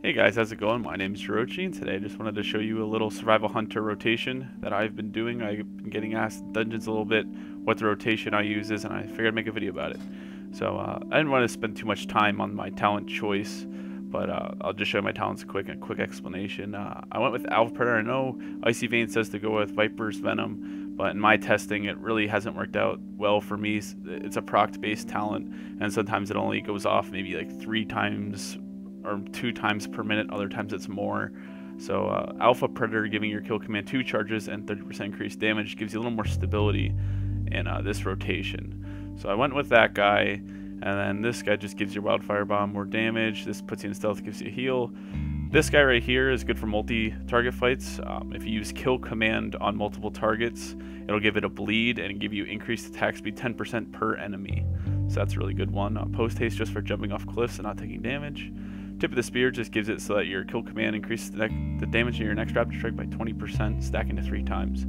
Hey guys, how's it going? My name's Jirochi, and today I just wanted to show you a little survival hunter rotation that I've been doing. I've been getting asked in dungeons a little bit what the rotation I use is, and I figured I'd make a video about it. So I didn't want to spend too much time on my talent choice, but I'll just show you my talents quick and a quick explanation. I went with Alpha Predator. I know Icy Vein says to go with Viper's Venom, but in my testing it really hasn't worked out well for me. It's a proc based talent, and sometimes it only goes off maybe like 3 times or 2 times per minute, other times it's more. So Alpha Predator, giving your kill command 2 charges and 30% increased damage, gives you a little more stability in this rotation. So I went with that guy, and then this guy just gives your Wildfire Bomb more damage. This puts you in stealth, gives you a heal. This guy right here is good for multi-target fights. If you use kill command on multiple targets, it'll give it a bleed and give you increased attack speed 10% per enemy. So that's a really good one. Post haste just for jumping off cliffs and not taking damage. Tip of the Spear just gives it so that your kill command increases the damage of your next raptor strike by 20%, stacking to 3 times.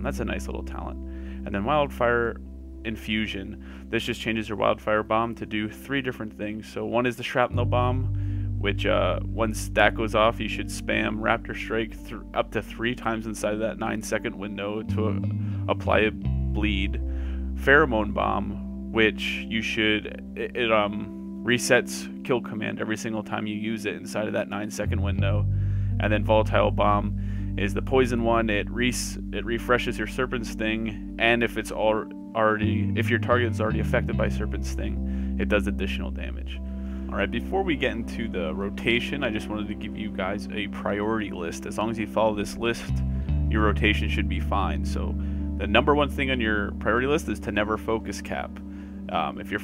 That's a nice little talent. And then Wildfire Infusion. This just changes your Wildfire Bomb to do 3 different things. So one is the Shrapnel Bomb, which once that goes off, you should spam Raptor Strike up to 3 times inside of that 9-second window to apply a bleed. Pheromone Bomb, which you should resets kill command every single time you use it inside of that 9-second window. And then Volatile Bomb is the poison one. It refreshes your Serpent Sting, and if it's if your target is already affected by Serpent Sting, it does additional damage. Alright, before we get into the rotation, I just wanted to give you guys a priority list. As long as you follow this list, your rotation should be fine. So the number 1 thing on your priority list is to never focus cap. If you're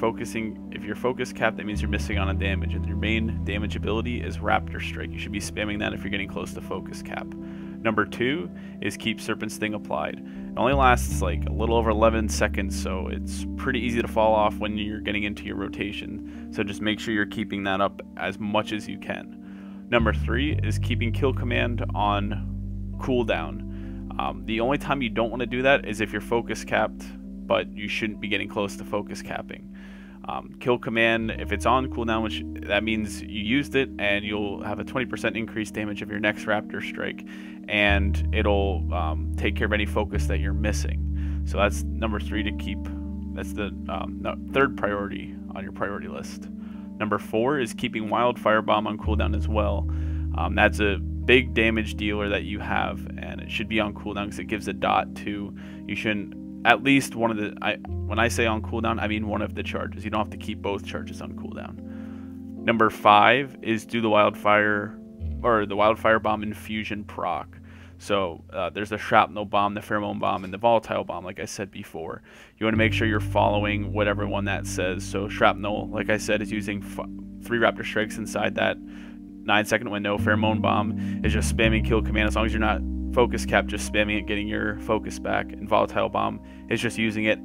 focus cap, that means you're missing on a damage, and your main damage ability is Raptor Strike. You should be spamming that if you're getting close to focus cap. Number 2 is keep Serpent Sting applied. It only lasts like a little over 11 seconds, so it's pretty easy to fall off when you're getting into your rotation. So just make sure you're keeping that up as much as you can. Number 3 is keeping kill command on cooldown. The only time you don't want to do that is if you're focus capped, but you shouldn't be getting close to focus capping. Kill command, if it's on cooldown, which that means you used it, and you'll have a 20% increased damage of your next Raptor Strike, and it'll take care of any focus that you're missing. So that's number 3 to keep. That's the 3rd priority on your priority list. Number 4 is keeping Wildfire Bomb on cooldown as well. That's a big damage dealer that you have, and it should be on cooldown because it gives a dot to. You shouldn't. At least one of the, when I say on cooldown, I mean one of the charges. You don't have to keep both charges on cooldown. Number 5 is do the Wildfire Bomb Infusion proc. So there's the Shrapnel Bomb, the Pheromone Bomb, and the Volatile Bomb, like I said before. You want to make sure you're following whatever one that says. So Shrapnel, like I said, is using 3 Raptor Strikes inside that 9-second window. Pheromone Bomb is just spamming kill command as long as you're not focus cap, just spamming it, getting your focus back. And Volatile Bomb is just using it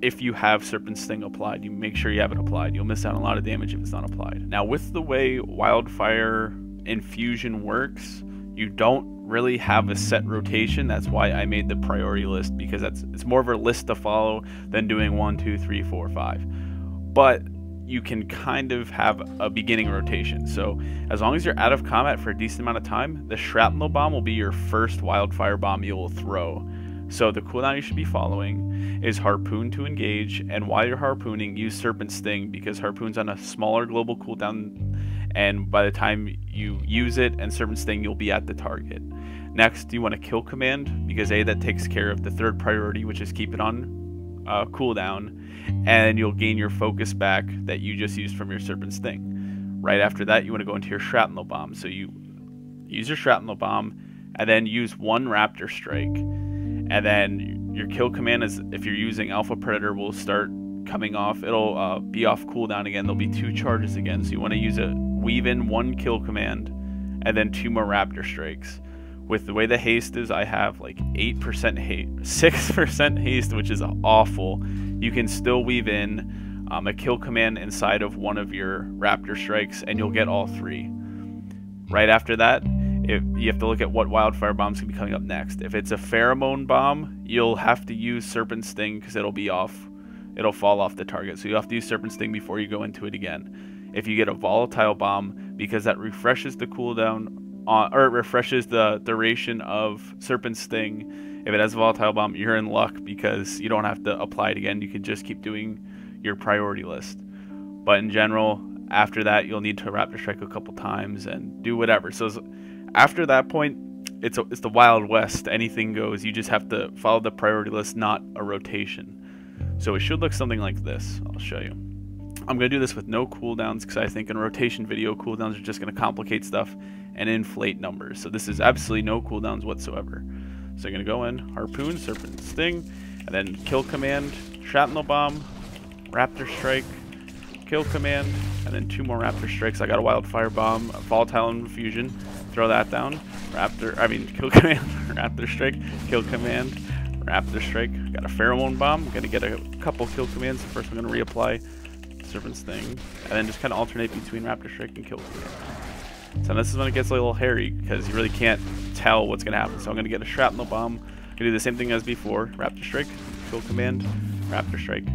if you have Serpent Sting applied. You make sure you have it applied. You'll miss out on a lot of damage if it's not applied. Now, with the way Wildfire Infusion works, you don't really have a set rotation. That's why I made the priority list, because it's more of a list to follow than doing 1, 2, 3, 4, 5. But you can kind of have a beginning rotation. So as long as you're out of combat for a decent amount of time, the Shrapnel Bomb will be your first Wildfire Bomb you will throw. So the cooldown you should be following is Harpoon to engage, and while you're harpooning, use Serpent Sting, because Harpoon's on a smaller global cooldown, and by the time you use it and Serpent Sting, you'll be at the target. Next, you want to kill command, because that takes care of the 3rd priority, which is keep it on cooldown, and you'll gain your focus back that you just used from your Serpent Sting. Right after that, you want to go into your Shrapnel Bomb. So you use your Shrapnel Bomb, and then use 1 Raptor Strike, and then your kill command, is if you're using Alpha Predator, will start coming off. It'll be off cooldown again. There'll be 2 charges again, so you want to weave in 1 kill command and then 2 more Raptor Strikes. With the way the haste is, I have like 8% haste, 6% haste, which is awful. You can still weave in a kill command inside of one of your Raptor Strikes, and you'll get all 3. Right after that, you have to look at what Wildfire Bomb's going to be coming up next. If it's a Pheromone Bomb, you'll have to use Serpent Sting, because it'll fall off the target. So you'll have to use Serpent Sting before you go into it again. If you get a Volatile Bomb, because that refreshes the cooldown or it refreshes the duration of Serpent's Sting. If it has a Volatile Bomb, you're in luck because you don't have to apply it again. You can just keep doing your priority list. But in general, after that, you'll need to Raptor Strike a couple times and do whatever. So after that point, it's the Wild West. Anything goes. You just have to follow the priority list, not a rotation. So it should look something like this. I'll show you. I'm going to do this with no cooldowns because I think in a rotation video, cooldowns are just going to complicate stuff and inflate numbers. So this is absolutely no cooldowns whatsoever. So you're going to go in, Harpoon, Serpent Sting, and then Kill Command, Shrapnel Bomb, Raptor Strike, Kill Command, and then 2 more Raptor Strikes. I got a Wildfire Bomb, a Volatile Infusion, throw that down, Kill Command, Raptor Strike, Kill Command, Raptor Strike. Got a Pheromone Bomb. I'm going to get a couple Kill Commands. First I'm going to reapply Serpent's Thing, and then just kind of alternate between Raptor Strike and Kill Command. So this is when it gets a little hairy, because you really can't tell what's going to happen. So I'm going to get a Shrapnel Bomb. I'm going to do the same thing as before. Raptor Strike, Kill Command, Raptor Strike,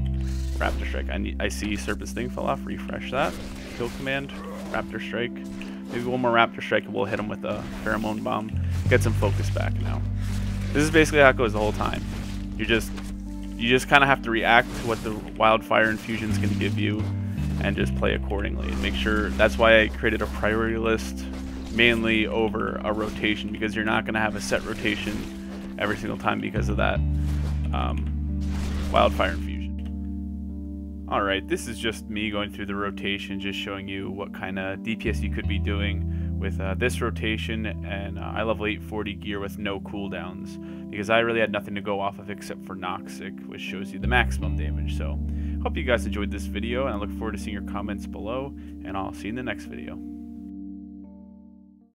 Raptor Strike. I see Serpent's Thing fell off. Refresh that. Kill Command, Raptor Strike. Maybe one more Raptor Strike and we'll hit him with a Pheromone Bomb. Get some focus back now. This is basically how it goes the whole time. You just kind of have to react to what the Wildfire Infusion is going to give you and just play accordingly. And make sure, that's why I created a priority list mainly over a rotation, because you're not going to have a set rotation every single time because of that Wildfire Infusion. Alright, this is just me going through the rotation, just showing you what kind of DPS you could be doing with this rotation, and I level 840 gear with no cooldowns, because I really had nothing to go off of except for Noxic, which shows you the maximum damage. So hope you guys enjoyed this video, and I look forward to seeing your comments below, and I'll see you in the next video.